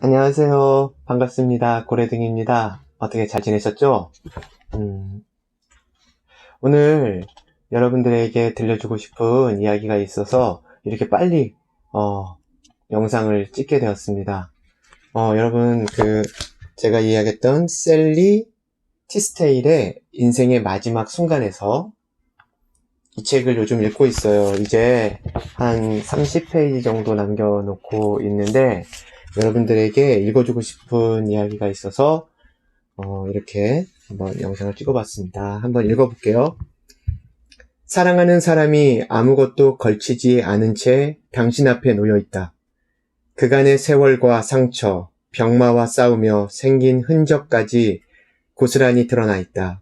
안녕하세요. 반갑습니다. 고래등입니다. 어떻게 잘 지내셨죠? 음, 오늘 여러분들에게 들려주고 싶은 이야기가 있어서 이렇게 빨리 영상을 찍게 되었습니다. 여러분 제가 이야기했던 셀리 티스테일의 인생의 마지막 순간에서 이 책을 요즘 읽고 있어요. 이제 한 30페이지 정도 남겨놓고 있는데 여러분들에게 읽어주고 싶은 이야기가 있어서 이렇게 한번 영상을 찍어봤습니다. 한번 읽어볼게요. 사랑하는 사람이 아무것도 걸치지 않은 채 당신 앞에 놓여있다. 그간의 세월과 상처, 병마와 싸우며 생긴 흔적까지 고스란히 드러나 있다.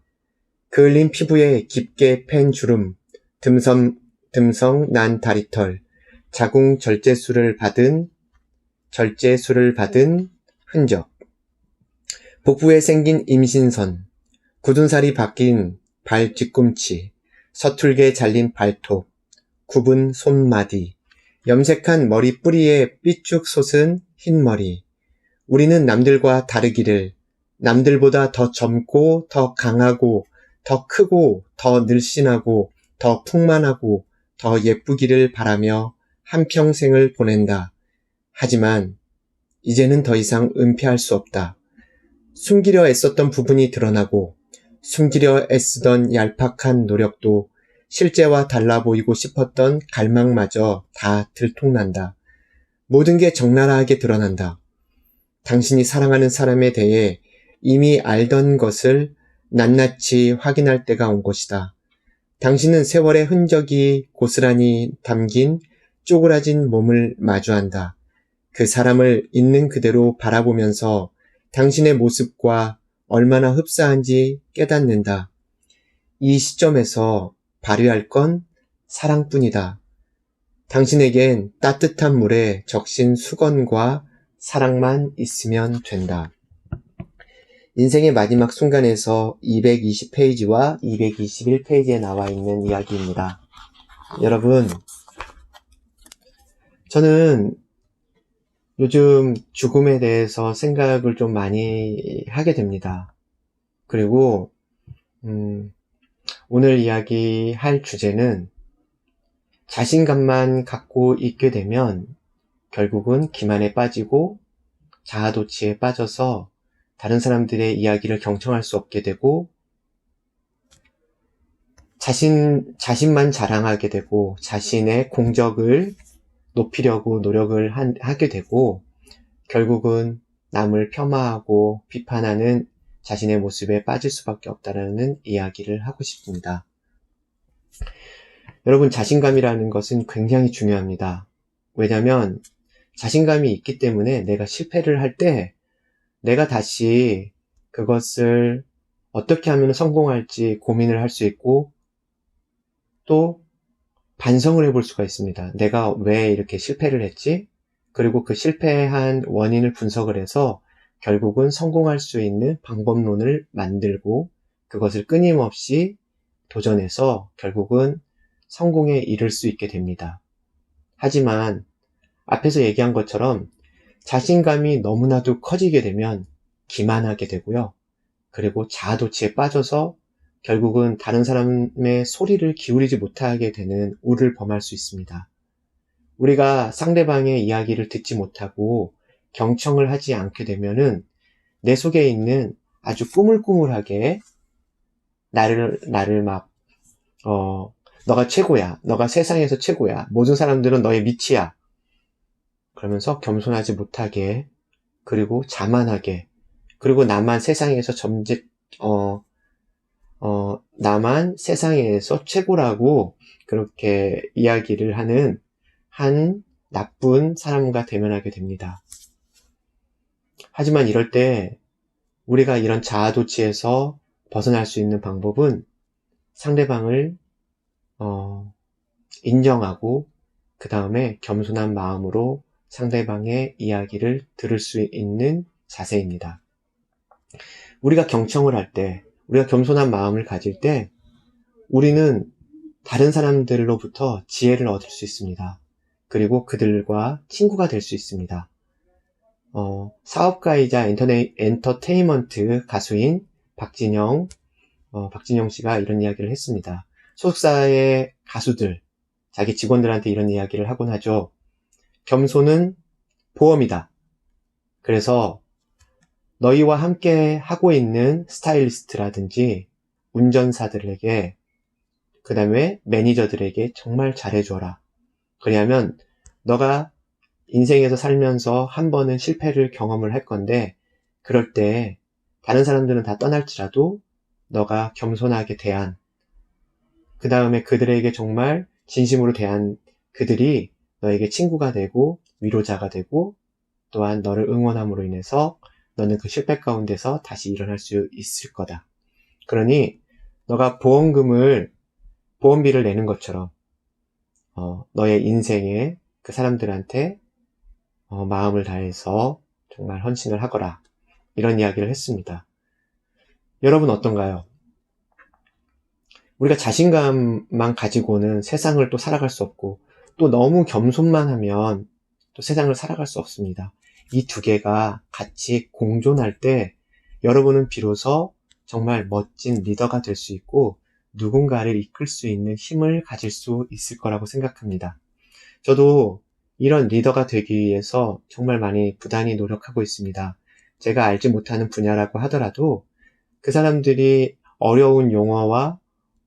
그을린 피부에 깊게 팬 주름, 듬성 난 다리털, 자궁 절제술을 받은 흔적, 복부에 생긴 임신선, 굳은 살이 박힌 발 뒤꿈치, 서툴게 잘린 발톱, 굽은 손마디, 염색한 머리 뿌리에 삐쭉 솟은 흰머리. 우리는 남들과 다르기를, 남들보다 더 젊고 더 강하고 더 크고 더 늘씬하고 더 풍만하고 더 예쁘기를 바라며 한평생을 보낸다. 하지만 이제는 더 이상 은폐할 수 없다. 숨기려 애썼던 부분이 드러나고 숨기려 애쓰던 얄팍한 노력도 실제와 달라 보이고 싶었던 갈망마저 다 들통난다. 모든 게 적나라하게 드러난다. 당신이 사랑하는 사람에 대해 이미 알던 것을 낱낱이 확인할 때가 온 것이다. 당신은 세월의 흔적이 고스란히 담긴 쪼그라진 몸을 마주한다. 그 사람을 있는 그대로 바라보면서 당신의 모습과 얼마나 흡사한지 깨닫는다. 이 시점에서 발휘할 건 사랑뿐이다. 당신에겐 따뜻한 물에 적신 수건과 사랑만 있으면 된다. 인생의 마지막 순간에서 220페이지와 221페이지에 나와 있는 이야기입니다. 여러분, 저는 요즘 죽음에 대해서 생각을 좀 많이 하게 됩니다. 그리고 오늘 이야기할 주제는 자신감만 갖고 있게 되면 결국은 기만에 빠지고 자아도취에 빠져서 다른 사람들의 이야기를 경청할 수 없게 되고 자신만 자랑하게 되고 자신의 공적을 높이려고 노력을 하게 되고 결국은 남을 폄하하고 비판하는 자신의 모습에 빠질 수밖에 없다는 이야기를 하고 싶습니다. 여러분, 자신감이라는 것은 굉장히 중요합니다. 왜냐하면 자신감이 있기 때문에 내가 실패를 할 때 내가 다시 그것을 어떻게 하면 성공할지 고민을 할 수 있고 또 반성을 해볼 수가 있습니다. 내가 왜 이렇게 실패를 했지? 그리고 그 실패한 원인을 분석을 해서 결국은 성공할 수 있는 방법론을 만들고 그것을 끊임없이 도전해서 결국은 성공에 이를 수 있게 됩니다. 하지만 앞에서 얘기한 것처럼 자신감이 너무나도 커지게 되면 기만하게 되고요. 그리고 자아도취에 빠져서 결국은 다른 사람의 소리를 기울이지 못하게 되는 우를 범할 수 있습니다. 우리가 상대방의 이야기를 듣지 못하고 경청을 하지 않게 되면은 내 속에 있는 아주 꾸물꾸물하게 나를 막 너가 최고야. 너가 세상에서 최고야. 모든 사람들은 너의 밑이야. 그러면서 겸손하지 못하게 그리고 자만하게 그리고 나만 세상에서 나만 세상에서 최고라고 그렇게 이야기를 하는 한 나쁜 사람과 대면하게 됩니다. 하지만 이럴 때 우리가 이런 자아도취에서 벗어날 수 있는 방법은 상대방을 인정하고 그 다음에 겸손한 마음으로 상대방의 이야기를 들을 수 있는 자세입니다. 우리가 경청을 할 때, 우리가 겸손한 마음을 가질 때 우리는 다른 사람들로부터 지혜를 얻을 수 있습니다. 그리고 그들과 친구가 될 수 있습니다. 사업가이자 엔터테인먼트 가수인 박진영 씨가 이런 이야기를 했습니다. 소속사의 가수들, 자기 직원들한테 이런 이야기를 하곤 하죠. 겸손은 보험이다. 그래서 너희와 함께 하고 있는 스타일리스트라든지 운전사들에게, 그 다음에 매니저들에게 정말 잘해줘라. 그래야면 너가 인생에서 살면서 한 번은 실패를 경험을 할 건데, 그럴 때 다른 사람들은 다 떠날지라도 너가 겸손하게 대한, 그 다음에 그들에게 정말 진심으로 대한 그들이 너에게 친구가 되고 위로자가 되고, 또한 너를 응원함으로 인해서 너는 그 실패 가운데서 다시 일어날 수 있을 거다. 그러니 너가 보험비를 내는 것처럼 너의 인생에 그 사람들한테 마음을 다해서 정말 헌신을 하거라. 이런 이야기를 했습니다. 여러분 어떤가요? 우리가 자신감만 가지고는 세상을 또 살아갈 수 없고, 또 너무 겸손만 하면 또 세상을 살아갈 수 없습니다. 이 두 개가 같이 공존할 때 여러분은 비로소 정말 멋진 리더가 될 수 있고 누군가를 이끌 수 있는 힘을 가질 수 있을 거라고 생각합니다. 저도 이런 리더가 되기 위해서 정말 많이 부단히 노력하고 있습니다. 제가 알지 못하는 분야라고 하더라도 그 사람들이 어려운 용어와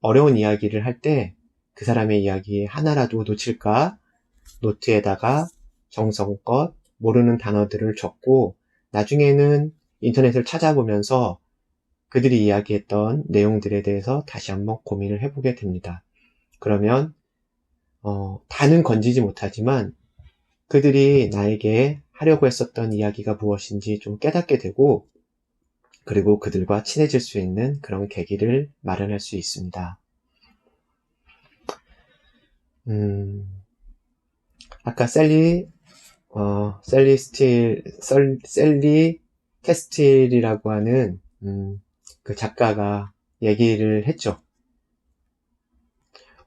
어려운 이야기를 할 때 그 사람의 이야기 하나라도 놓칠까 노트에다가 정성껏 모르는 단어들을 적고 나중에는 인터넷을 찾아보면서 그들이 이야기했던 내용들에 대해서 다시 한번 고민을 해보게 됩니다. 그러면 다는 건지지 못하지만 그들이 나에게 하려고 했었던 이야기가 무엇인지 좀 깨닫게 되고, 그리고 그들과 친해질 수 있는 그런 계기를 마련할 수 있습니다. 아까 셀리 캐스틸이라고 하는 그 작가가 얘기를 했죠.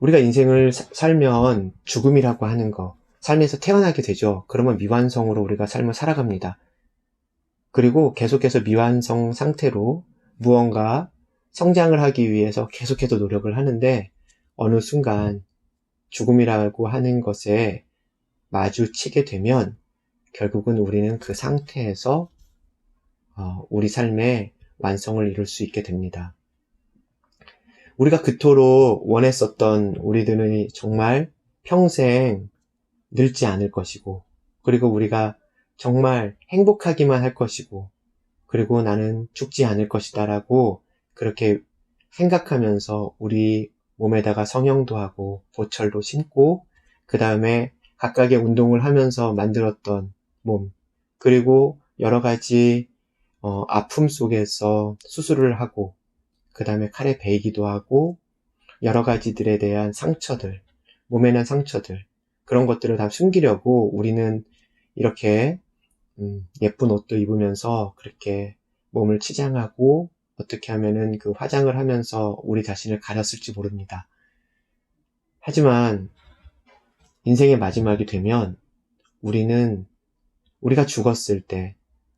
우리가 인생을 살면 죽음이라고 하는 거, 삶에서 태어나게 되죠. 그러면 미완성으로 우리가 삶을 살아갑니다. 그리고 계속해서 미완성 상태로 무언가 성장을 하기 위해서 계속해서 노력을 하는데, 어느 순간 죽음이라고 하는 것에 마주치게 되면 결국은 우리는 그 상태에서 우리 삶의 완성을 이룰 수 있게 됩니다. 우리가 그토록 원했었던 우리들은 정말 평생 늙지 않을 것이고, 그리고 우리가 정말 행복하기만 할 것이고, 그리고 나는 죽지 않을 것이다 라고 그렇게 생각하면서 우리 몸에다가 성형도 하고 보철도 심고 그 다음에 각각의 운동을 하면서 만들었던 몸, 그리고 여러 가지 아픔 속에서 수술을 하고 그 다음에 칼에 베이기도 하고 여러 가지들에 대한 상처들, 몸에 난 상처들, 그런 것들을 다 숨기려고 우리는 이렇게 예쁜 옷도 입으면서 그렇게 몸을 치장하고 어떻게 하면은 그 화장을 하면서 우리 자신을 가렸을지 모릅니다. 하지만 인생의 마지막이 되면 우리가 죽었을 때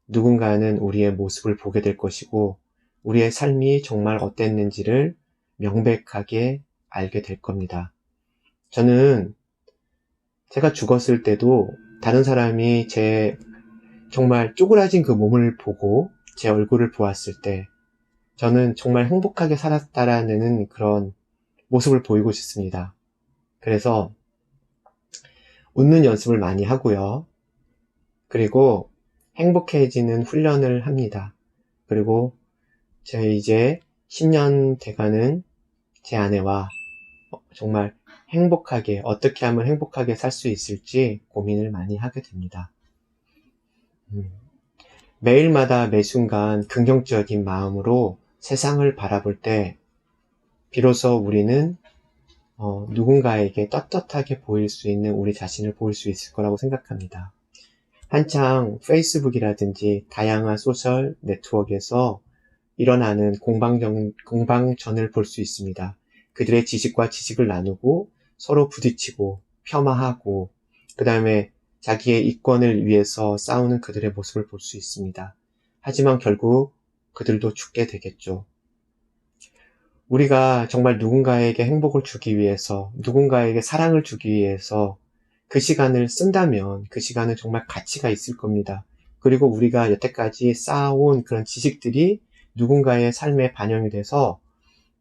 누군가는 우리의 모습을 보게 될 것이고 우리의 삶이 정말 어땠는지를 명백하게 알게 될 겁니다. 저는 제가 죽었을 때도 다른 사람이 제 정말 쪼그라진 그 몸을 보고 제 얼굴을 보았을 때 저는 정말 행복하게 살았다라는 그런 모습을 보이고 싶습니다. 그래서 웃는 연습을 많이 하고요. 그리고 행복해지는 훈련을 합니다. 그리고 이제 10년 돼가는 제 아내와 정말 행복하게, 어떻게 하면 행복하게 살 수 있을지 고민을 많이 하게 됩니다. 매일마다 매 순간 긍정적인 마음으로 세상을 바라볼 때 비로소 우리는 누군가에게 떳떳하게 보일 수 있는 우리 자신을 보일 수 있을 거라고 생각합니다. 한창 페이스북이라든지 다양한 소셜 네트워크에서 일어나는 공방전을 볼 수 있습니다. 그들의 지식과 지식을 나누고 서로 부딪히고 폄하하고 그 다음에 자기의 이권을 위해서 싸우는 그들의 모습을 볼 수 있습니다. 하지만 결국 그들도 죽게 되겠죠. 우리가 정말 누군가에게 행복을 주기 위해서, 누군가에게 사랑을 주기 위해서 그 시간을 쓴다면 그 시간은 정말 가치가 있을 겁니다. 그리고 우리가 여태까지 쌓아온 그런 지식들이 누군가의 삶에 반영이 돼서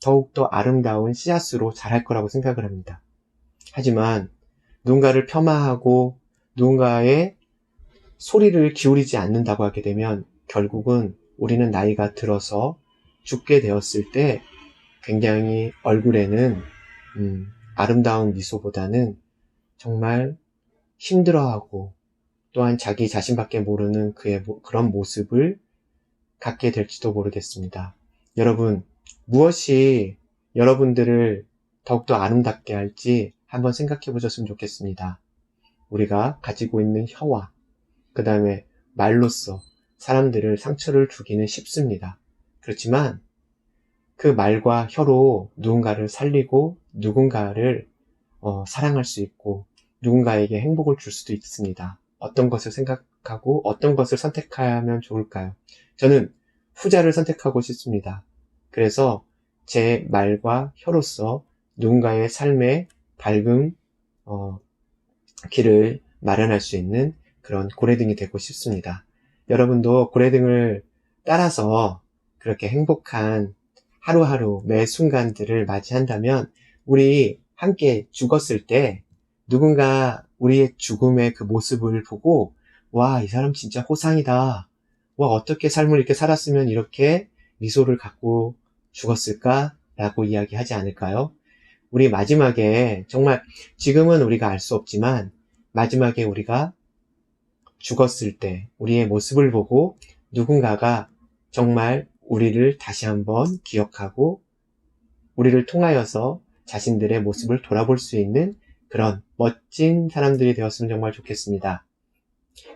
더욱더 아름다운 씨앗으로 자랄 거라고 생각을 합니다. 하지만 누군가를 폄하하고 누군가의 소리를 기울이지 않는다고 하게 되면 결국은 우리는 나이가 들어서 죽게 되었을 때 굉장히 얼굴에는 아름다운 미소보다는 정말 힘들어하고 또한 자기 자신밖에 모르는 그런 모습을 갖게 될지도 모르겠습니다. 여러분, 무엇이 여러분들을 더욱더 아름답게 할지 한번 생각해 보셨으면 좋겠습니다. 우리가 가지고 있는 혀와 그 다음에 말로써 사람들을 상처를 주기는 쉽습니다. 그렇지만 그 말과 혀로 누군가를 살리고 누군가를 사랑할 수 있고 누군가에게 행복을 줄 수도 있습니다. 어떤 것을 생각하고 어떤 것을 선택하면 좋을까요? 저는 후자를 선택하고 싶습니다. 그래서 제 말과 혀로서 누군가의 삶의 밝은 길을 마련할 수 있는 그런 고래등이 되고 싶습니다. 여러분도 고래등을 따라서 그렇게 행복한 하루하루 매 순간들을 맞이한다면 우리 함께 죽었을 때 누군가 우리의 죽음의 그 모습을 보고 와, 이 사람 진짜 호상이다. 와, 어떻게 삶을 이렇게 살았으면 이렇게 미소를 갖고 죽었을까? 라고 이야기하지 않을까요? 우리 마지막에 정말 지금은 우리가 알 수 없지만 마지막에 우리가 죽었을 때 우리의 모습을 보고 누군가가 정말 우리를 다시 한번 기억하고 우리를 통하여서 자신들의 모습을 돌아볼 수 있는 그런 멋진 사람들이 되었으면 정말 좋겠습니다.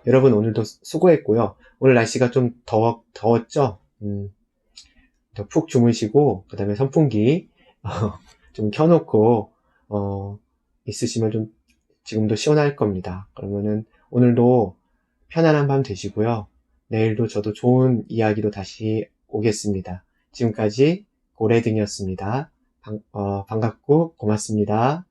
여러분 오늘도 수고했고요. 오늘 날씨가 좀 더웠죠? 더 푹 주무시고 그 다음에 선풍기 좀 켜놓고 있으시면 좀 지금도 시원할 겁니다. 그러면은 오늘도 편안한 밤 되시고요. 내일도 저도 좋은 이야기로 다시 오겠습니다. 지금까지 고래등이었습니다. 반갑고 고맙습니다.